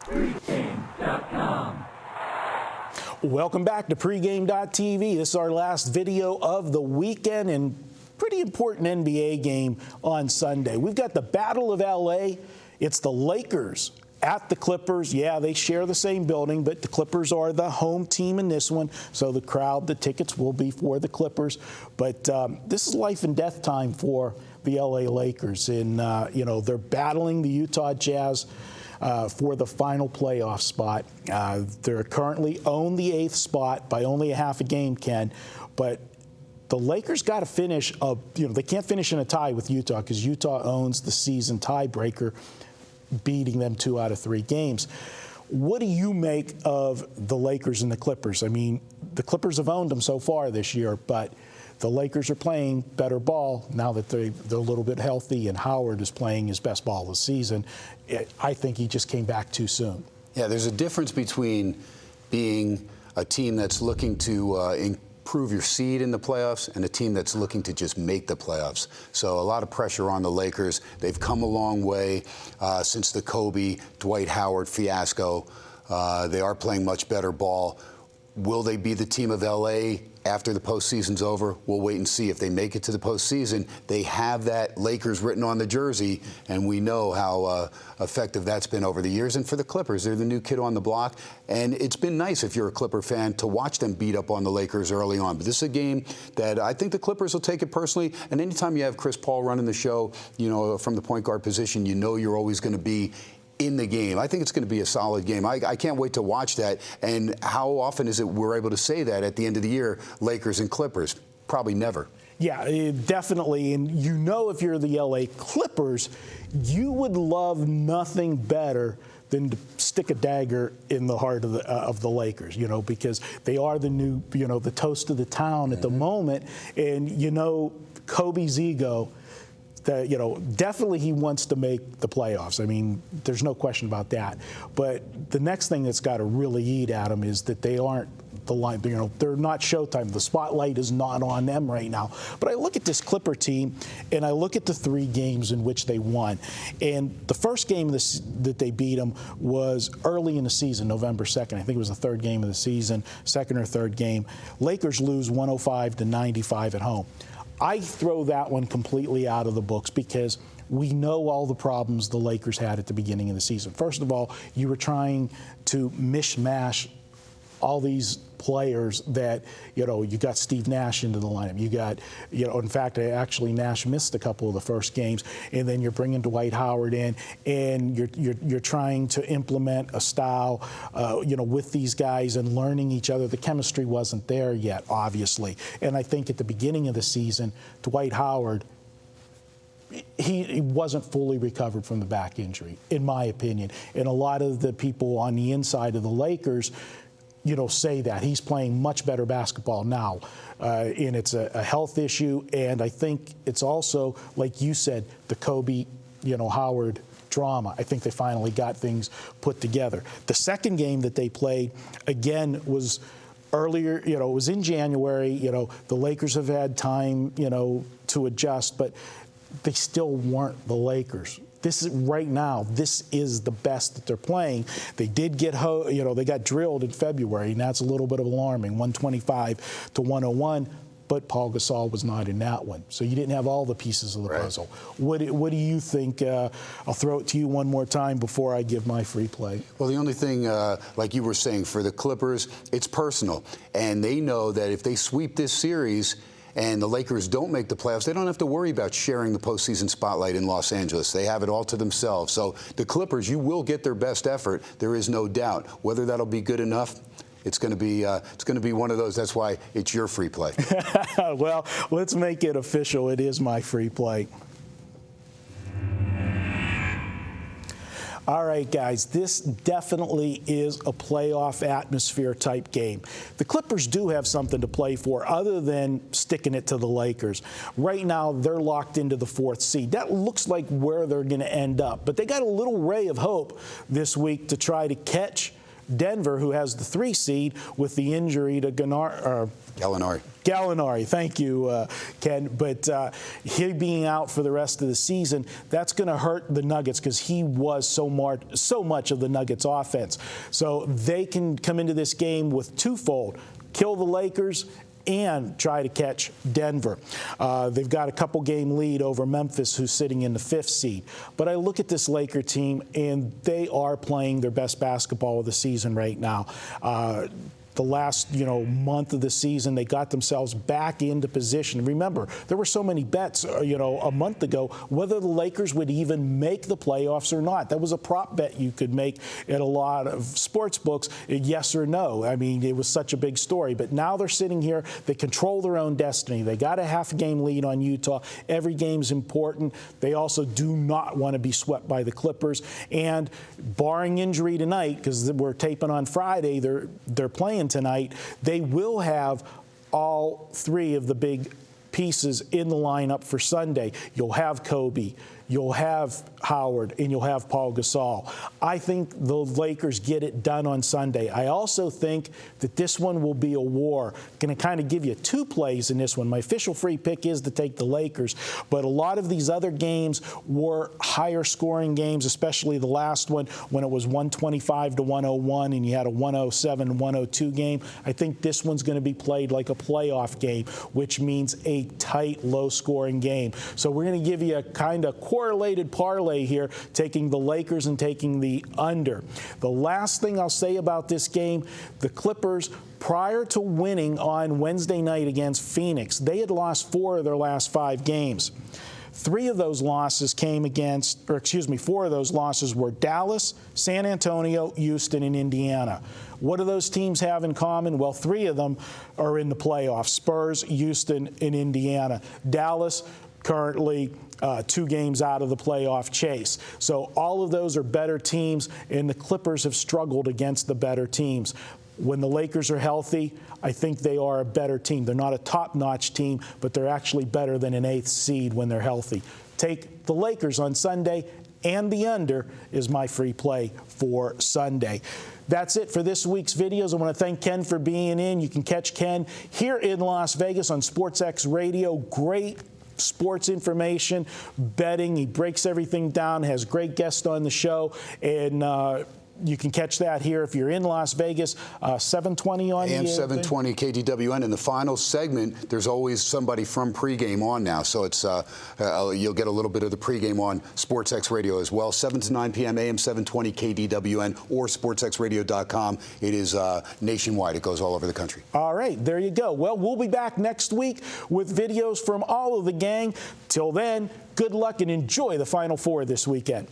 Pregame.com. Welcome back to Pregame.tv. This is our last video of the weekend and pretty important NBA game on Sunday. We've got the Battle of LA. It's the Lakers at the Clippers. Yeah, they share the same building, but the Clippers are the home team in this one. So the crowd, the tickets will be for the Clippers. But this is life and death time for the LA Lakers. And, they're battling the Utah Jazz for the final playoff spot. They're currently own the 8th spot by only a half a game, Ken. But the Lakers got to finish, they can't finish in a tie with Utah because Utah owns the season tiebreaker, beating them 2 out of 3 games. What do you make of the Lakers and the Clippers? I mean, the Clippers have owned them so far this year, but the Lakers are playing better ball now that they're a little bit healthy, and Howard is playing his best ball of the season. I think he just came back too soon. Yeah, there's a difference between being a team that's looking to improve your seed in the playoffs and a team that's looking to just make the playoffs. So a lot of pressure on the Lakers. They've come a long way since the Kobe, Dwight Howard fiasco. They are playing much better ball. Will they be the team of L.A. after the postseason's over? We'll wait and see. If they make it to the postseason, they have that Lakers written on the jersey, and we know how effective that's been over the years. And for the Clippers, they're the new kid on the block, and it's been nice, if you're a Clipper fan, to watch them beat up on the Lakers early on. But this is a game that I think the Clippers will take it personally, and anytime you have Chris Paul running the show, from the point guard position, you're always going to be in the game. I think it's going to be a solid game. I can't wait to watch that. And how often is it we're able to say that at the end of the year, Lakers and Clippers? Probably never. Yeah, definitely. And if you're the LA Clippers, you would love nothing better than to stick a dagger in the heart of the Lakers, because they are the new, the toast of the town at the moment. And, Kobe's ego, definitely he wants to make the playoffs. I mean, there's no question about that. But the next thing that's got to really eat at them is that they aren't the line. They're not Showtime. The spotlight is not on them right now. But I look at this Clipper team, and I look at the 3 games in which they won. And the first game that they beat them was early in the season, November 2nd. I think it was the 3rd game of the season, 2nd or 3rd game. Lakers lose 105-95 at home. I throw that one completely out of the books because we know all the problems the Lakers had at the beginning of the season. First of all, you were trying to mishmash all these players that, you got Steve Nash into the lineup. You got, in fact, actually Nash missed a couple of the first games, and then you're bringing Dwight Howard in, and you're trying to implement a style, with these guys and learning each other. The chemistry wasn't there yet, obviously. And I think at the beginning of the season, Dwight Howard, he wasn't fully recovered from the back injury, in my opinion. And a lot of the people on the inside of the Lakers, say that. He's playing much better basketball now. And it's a health issue. And I think it's also, like you said, the Kobe, Howard drama. I think they finally got things put together. The second game that they played, again, was earlier, it was in January. The Lakers have had time, to adjust, but they still weren't the Lakers. This is right now. This is the best that they're playing. They did get, they got drilled in February, and that's a little bit of alarming, 125-101. But Paul Gasol was not in that one, so you didn't have all the pieces of the puzzle. What do you think? I'll throw it to you one more time before I give my free play. Well, the only thing, like you were saying, for the Clippers, it's personal, and they know that if they sweep this series and the Lakers don't make the playoffs, they don't have to worry about sharing the postseason spotlight in Los Angeles. They have it all to themselves. So the Clippers, you will get their best effort. There is no doubt. Whether that'll be good enough, it's going to be one of those. That's why it's your free play. Well, let's make it official. It is my free play. All right, guys, this definitely is a playoff atmosphere type game. The Clippers do have something to play for other than sticking it to the Lakers. Right now, they're locked into the 4th seed. That looks like where they're going to end up. But they got a little ray of hope this week to try to catch Denver, who has the 3 seed, with the injury to Gallinari, thank you, Ken. But he being out for the rest of the season, that's going to hurt the Nuggets because he was so much of the Nuggets offense. So they can come into this game with twofold: kill the Lakers and try to catch Denver. They've got a couple-game lead over Memphis, who's sitting in the 5th seed. But I look at this Laker team, and they are playing their best basketball of the season right now. The last, month of the season, they got themselves back into position. Remember, there were so many bets, a month ago, whether the Lakers would even make the playoffs or not. That was a prop bet you could make at a lot of sports books, yes or no. I mean, it was such a big story. But now they're sitting here. They control their own destiny. They got a half-game lead on Utah. Every game's important. They also do not want to be swept by the Clippers. And barring injury tonight, because we're taping on Friday, they're playing tonight, they will have all 3 of the big pieces in the lineup for Sunday. You'll have Kobe, you'll have Howard, and you'll have Paul Gasol. I think the Lakers get it done on Sunday. I also think that this one will be a war. Going to kind of give you 2 plays in this one. My official free pick is to take the Lakers, but a lot of these other games were higher scoring games, especially the last one when it was 125-101 and you had a 107-102 game. I think this one's going to be played like a playoff game, which means a tight, low-scoring game. So we're going to give you a kind of correlated parlay here, taking the Lakers and taking the under. The last thing I'll say about this game, the Clippers, prior to winning on Wednesday night against Phoenix, they had lost 4 of their last 5 games. 4 of those losses were Dallas, San Antonio, Houston, and Indiana. What do those teams have in common? Well, 3 of them are in the playoffs: Spurs, Houston, and Indiana. Dallas currently 2 games out of the playoff chase. So all of those are better teams, and the Clippers have struggled against the better teams. When the Lakers are healthy, I think they are a better team. They're not a top-notch team, but they're actually better than an 8th seed when they're healthy. Take the Lakers on Sunday, and the under is my free play for Sunday. That's it for this week's videos. I want to thank Ken for being in. You can catch Ken here in Las Vegas on SportsX Radio. Great sports information, betting. He breaks everything down, has great guests on the show, and you can catch that here if you're in Las Vegas, 7:20 on AM 720 KDWN. In the final segment, there's always somebody from pregame on now, so it's you'll get a little bit of the pregame on SportsX Radio as well. 7 to 9 p.m. AM 720 KDWN or SportsXRadio.com. It is nationwide. It goes all over the country. All right, there you go. Well, we'll be back next week with videos from all of the gang. Till then, good luck and enjoy the Final Four this weekend.